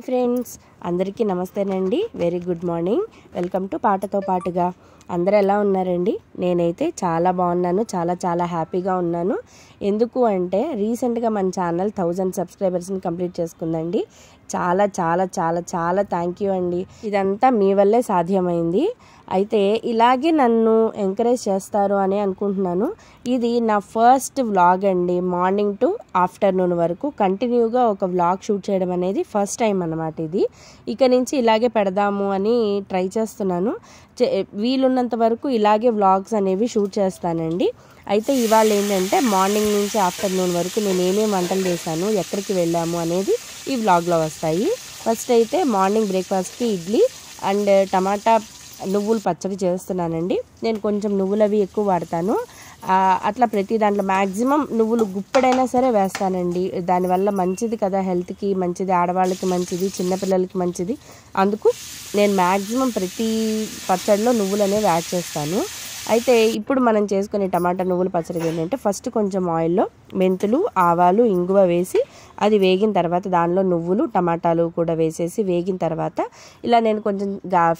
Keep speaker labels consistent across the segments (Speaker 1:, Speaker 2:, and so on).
Speaker 1: Friends అందరికీ నమస్తేనండి. Very good morning. Welcome to పాటతో పాటుగా. అందరూ ఎలా ఉన్నారండి? నేనైతే చాలా బాగున్నాను, చాలా హ్యాపీగా ఉన్నాను. ఎందుకు అంటే రీసెంట్గా మన ఛానల్ 1000 సబ్స్క్రైబర్స్ని కంప్లీట్ చేసుకుందండి. చాలా థ్యాంక్ యూ అండి. ఇదంతా మీ వల్లే సాధ్యమైంది. అయితే ఇలాగే నన్ను ఎంకరేజ్ చేస్తారు అని అనుకుంటున్నాను. ఇది నా ఫస్ట్ వ్లాగ్ అండి. మార్నింగ్ టు ఆఫ్టర్నూన్ వరకు కంటిన్యూగా ఒక వ్లాగ్ షూట్ చేయడం అనేది ఫస్ట్ టైం అన్నమాట. ఇది ఇక నుంచి ఇలాగే పెడదాము అని ట్రై చేస్తున్నాను. వీలున్నంత వరకు ఇలాగే వ్లాగ్స్ అనేవి షూట్ చేస్తానండి. అయితే ఇవాళ ఏంటంటే మార్నింగ్ నుంచి ఆఫ్టర్నూన్ వరకు నేను ఏమేమి వంటలు చేశాను, ఎక్కడికి వెళ్ళాము అనేది ఈ వ్లాగ్లో వస్తాయి. ఫస్ట్ అయితే మార్నింగ్ బ్రేక్ఫాస్ట్కి ఇడ్లీ అండ్ టమాటా నువ్వులు పచ్చడి చేస్తున్నానండి. నేను కొంచెం నువ్వులు అవి ఎక్కువ వాడతాను. అట్లా ప్రతి దాంట్లో మ్యాక్సిమం నువ్వులు గుప్పెడైనా సరే వేస్తానండి. దానివల్ల మంచిది కదా, హెల్త్కి మంచిది, ఆడవాళ్ళకి మంచిది, చిన్నపిల్లలకి మంచిది. అందుకు నేను మ్యాక్సిమం ప్రతి పచ్చడిలో నువ్వులు అనేవి యాడ్ చేస్తాను. అయితే ఇప్పుడు మనం చేసుకునే టమాటా నువ్వుల పచ్చడి ఏంటంటే ఫస్ట్ కొంచెం ఆయిల్లో మెంతులు, ఆవాలు, ఇంగువ వేసి అది వేగిన తర్వాత దానిలో నువ్వులు, టమాటాలు కూడా వేసేసి వేగిన తర్వాత ఇలా నేను కొంచెం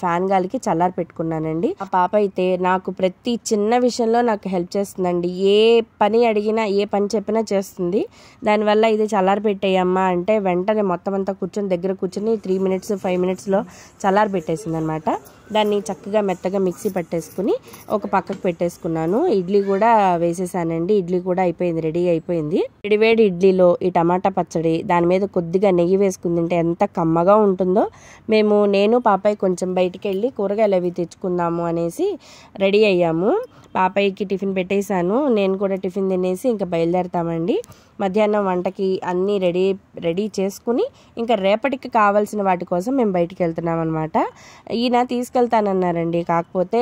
Speaker 1: ఫ్యాన్ గాలికి చల్లారి పెట్టుకున్నానండి. ఆ పాప అయితే నాకు ప్రతి చిన్న విషయంలో నాకు హెల్ప్ చేస్తుందండి. ఏ పని అడిగినా, ఏ పని చెప్పినా చేస్తుంది. దానివల్ల ఇది చల్లారి పెట్టేయమ్మా అంటే వెంటనే మొత్తం అంతా దగ్గర కూర్చొని 3 మినిట్స్ 5 మినిట్స్లో చల్లారి పెట్టేసింది అనమాట. దాన్ని చక్కగా మెత్తగా మిక్సీ పట్టేసుకుని ఒక పక్కకు పెట్టేసుకున్నాను. ఇడ్లీ కూడా వేసేసానండి. ఇడ్లీ కూడా అయిపోయింది, రెడీ అయిపోయింది. వేడివేడి ఇడ్లీలో ఈ టమాటా పచ్చడి దాని మీద కొద్దిగా నెయ్యి వేసుకుని తింటే ఎంత కమ్మగా ఉంటుందో. నేను పాపాయి కొంచెం బయటికి వెళ్ళి కూరగాయలు అవి తెచ్చుకుందాము అనేసి రెడీ అయ్యాము. పాపాయికి టిఫిన్ పెట్టేశాను, నేను కూడా టిఫిన్ తినేసి ఇంకా బయలుదేరుతామండి. మధ్యాహ్నం వంటకి అన్నీ రెడీ చేసుకుని ఇంకా రేపటికి కావాల్సిన వాటి కోసం మేము బయటికి వెళ్తున్నాం అనమాట. ఈయన తీసుకెళ్తానన్నారండి, కాకపోతే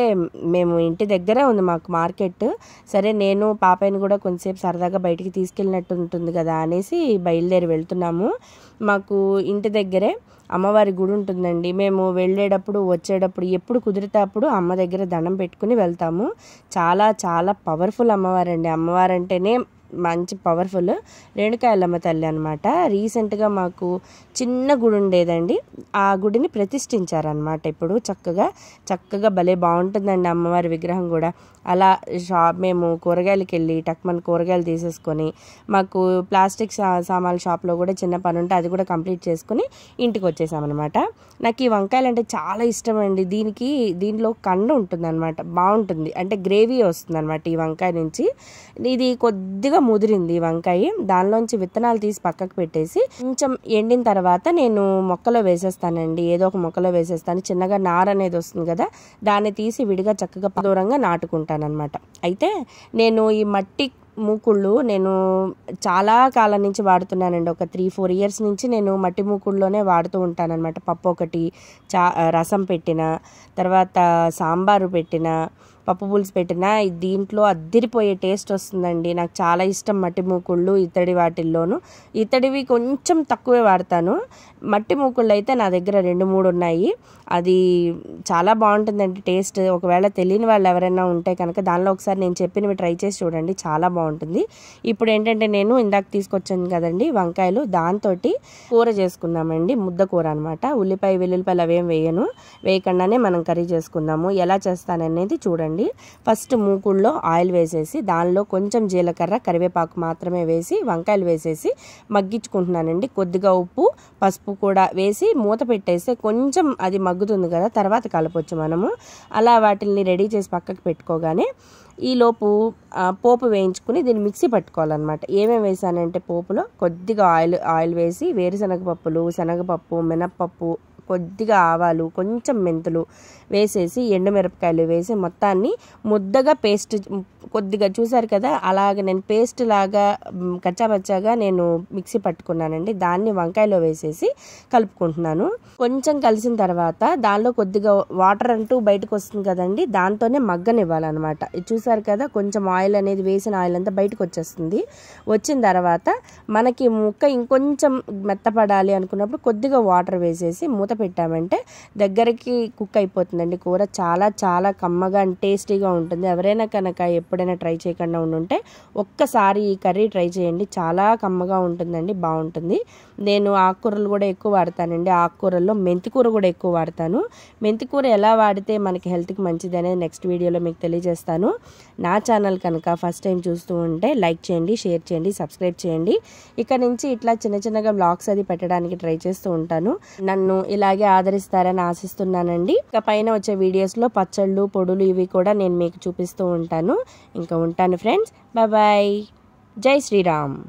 Speaker 1: మేము ఇంటి దగ్గరే ఉంది మాకు మార్కెట్. సరే నేను పాపాయిని కూడా కొంచెంసేపు సరదాగా బయటికి తీసుకెళ్ళినట్టు ఉంటుంది కదా అనేసి బయలుదేరి వెళ్తున్నాము. మాకు ఇంటి దగ్గరే అమ్మవారి గుడి ఉంటుందండి. మేము వెళ్ళేటప్పుడు వచ్చేటప్పుడు ఎప్పుడు కుదిరితే అప్పుడు అమ్మ దగ్గర దండం పెట్టుకుని వెళ్తాము. చాలా పవర్ఫుల్ అమ్మవారండి. అమ్మవారంటేనే మంచి పవర్ఫుల్. రేణుకాయలమ్మ తల్లి అనమాట. రీసెంట్గా మాకు చిన్న గుడి ఉండేదండి, ఆ గుడిని ప్రతిష్ఠించారనమాట. ఇప్పుడు చక్కగా భలే బాగుంటుందండి అమ్మవారి విగ్రహం కూడా. అలా మేము కూరగాయలకి వెళ్ళి టక్మన్ కూరగాయలు తీసేసుకొని మాకు ప్లాస్టిక్ సామాన్ల షాప్లో కూడా చిన్న పని ఉంటే అది కూడా కంప్లీట్ చేసుకుని ఇంటికి వచ్చేసామన్నమాట. నాకు ఈ వంకాయలు అంటే చాలా ఇష్టం అండి. దీంట్లో కండు ఉంటుంది అనమాట, బాగుంటుంది. అంటే గ్రేవీ వస్తుంది అనమాట ఈ వంకాయ నుంచి. ఇది కొద్దిగా ముదిరింది ఈ వంకాయ. దానిలోంచి విత్తనాలు తీసి పక్కకు పెట్టేసి కొంచెం ఎండిన తర్వాత నేను మొక్కలో వేసేస్తానండి. ఏదో ఒక మొక్కలో వేసేస్తాను. చిన్నగా నార అనేది వస్తుంది కదా, దాన్ని తీసి విడిగా చక్కగా దూరంగా నాటుకుంటాను అనమాట. అయితే నేను ఈ మట్టి మూకుళ్ళు నేను చాలా కాలం నుంచి వాడుతున్నానండి. ఒక 3-4 ఇయర్స్ నుంచి నేను మట్టి మూకుళ్ళలోనే వాడుతూ ఉంటాను అనమాట. పప్పు ఒకటి, రసం పెట్టిన తర్వాత సాంబారు పెట్టిన, పప్పు పులుసు పెట్టినా దీంట్లో అద్దిరిపోయే టేస్ట్ వస్తుందండి. నాకు చాలా ఇష్టం మట్టి మూకుళ్ళు. ఇత్తడి వాటిల్లోనూ ఇత్తడివి కొంచెం తక్కువే వాడతాను. మట్టి మూకుళ్ళు అయితే నా దగ్గర 2-3 ఉన్నాయి. అది చాలా బాగుంటుందండి టేస్ట్. ఒకవేళ తెలియని వాళ్ళు ఎవరైనా ఉంటే కనుక దానిలో ఒకసారి నేను చెప్పినవి ట్రై చేసి చూడండి, చాలా బాగుంటుంది. ఇప్పుడు ఏంటంటే నేను ఇందాక తీసుకొచ్చాను కదండి వంకాయలు, దాంతో కూర చేసుకుందామండి. ముద్ద కూర అనమాట. ఉల్లిపాయ వెల్లుల్లిపాయలు అవేం వేయకుండానే మనం కర్రీ చేసుకుందాము. ఎలా చేస్తాననేది చూడండి. ఫస్ట్ మూకుల్లో ఆయిల్ వేసేసి దానిలో కొంచెం జీలకర్ర, కరివేపాకు మాత్రమే వేసి వంకాయలు వేసేసి మగ్గించుకుంటున్నానండి. కొద్దిగా ఉప్పు, పసుపు కూడా వేసి మూత పెట్టేస్తే కొంచెం అది మగ్గుతుంది కదా, తర్వాత కలపొచ్చు మనము. అలా వాటిని రెడీ చేసి పక్కకు పెట్టుకోగానే ఈలోపు పోపు వేయించుకుని దీన్ని మిక్సీ పట్టుకోవాలన్నమాట. ఏమేమి వేసానంటే పోపులో కొద్దిగా ఆయిల్ వేసి వేరుశనగ పప్పులు, శనగపప్పు, మినప్పప్పు, కొద్దిగా ఆవాలు, కొంచెం మెంతులు వేసేసి ఎండుమిరపకాయలు వేసి మొత్తాన్ని ముద్దగా పేస్ట్ కొద్దిగా చూసారు కదా, అలాగ నేను పేస్ట్ లాగా కచ్చాపచ్చాగా నేను మిక్సీ పట్టుకున్నానండి. దాన్ని వంకాయలో వేసేసి కలుపుకుంటున్నాను. కొంచెం కలిసిన తర్వాత దానిలో కొద్దిగా వాటర్ అంటూ బయటకు వస్తుంది కదండి, దాంతోనే మగ్గనివ్వాలన్నమాట. చూసారు కదా, కొంచెం ఆయిల్ అనేది వేసిన ఆయిల్ అంతా బయటకు వచ్చేస్తుంది. వచ్చిన తర్వాత మనకి ముక్క ఇంకొంచెం మెత్తపడాలి అనుకున్నప్పుడు కొద్దిగా వాటర్ వేసేసి మూత మూత పెట్టామంటే దగ్గరికి కుక్ అయిపోతుందండి. కూర చాలా చాలా కమ్మగా అండ్ టేస్టీగా ఉంటుంది. ఎవరైనా కనుక ఎప్పుడైనా ట్రై చేయకుండా ఉండుంటే ఒక్కసారి ఈ కర్రీ ట్రై చేయండి. చాలా కమ్మగా ఉంటుందండి, బాగుంటుంది. నేను ఆకుకూరలు కూడా ఎక్కువ వాడతానండి. ఆకుకూరల్లో మెంతికూర కూడా ఎక్కువ వాడతాను. మెంతికూర ఎలా వాడితే మనకి హెల్త్కి మంచిది అనేది నెక్స్ట్ వీడియోలో మీకు తెలియజేస్తాను. నా ఛానల్ కనుక ఫస్ట్ టైం చూస్తూ ఉంటే లైక్ చేయండి, షేర్ చేయండి, సబ్స్క్రైబ్ చేయండి. ఇక నుంచి ఇట్లా చిన్న చిన్నగా వ్లాగ్స్ అది పెట్టడానికి ట్రై చేస్తూ ఉంటాను. నన్ను ఇలాగే ఆదరిస్తారని ఆశిస్తున్నానండి. ఇక పైన వచ్చే వీడియోస్లో పచ్చళ్ళు, పొడులు ఇవి కూడా నేను మీకు చూపిస్తూ ఉంటాను. ఇంకా ఉంటాను ఫ్రెండ్స్, బాయ్ బాయ్, జై శ్రీరామ్.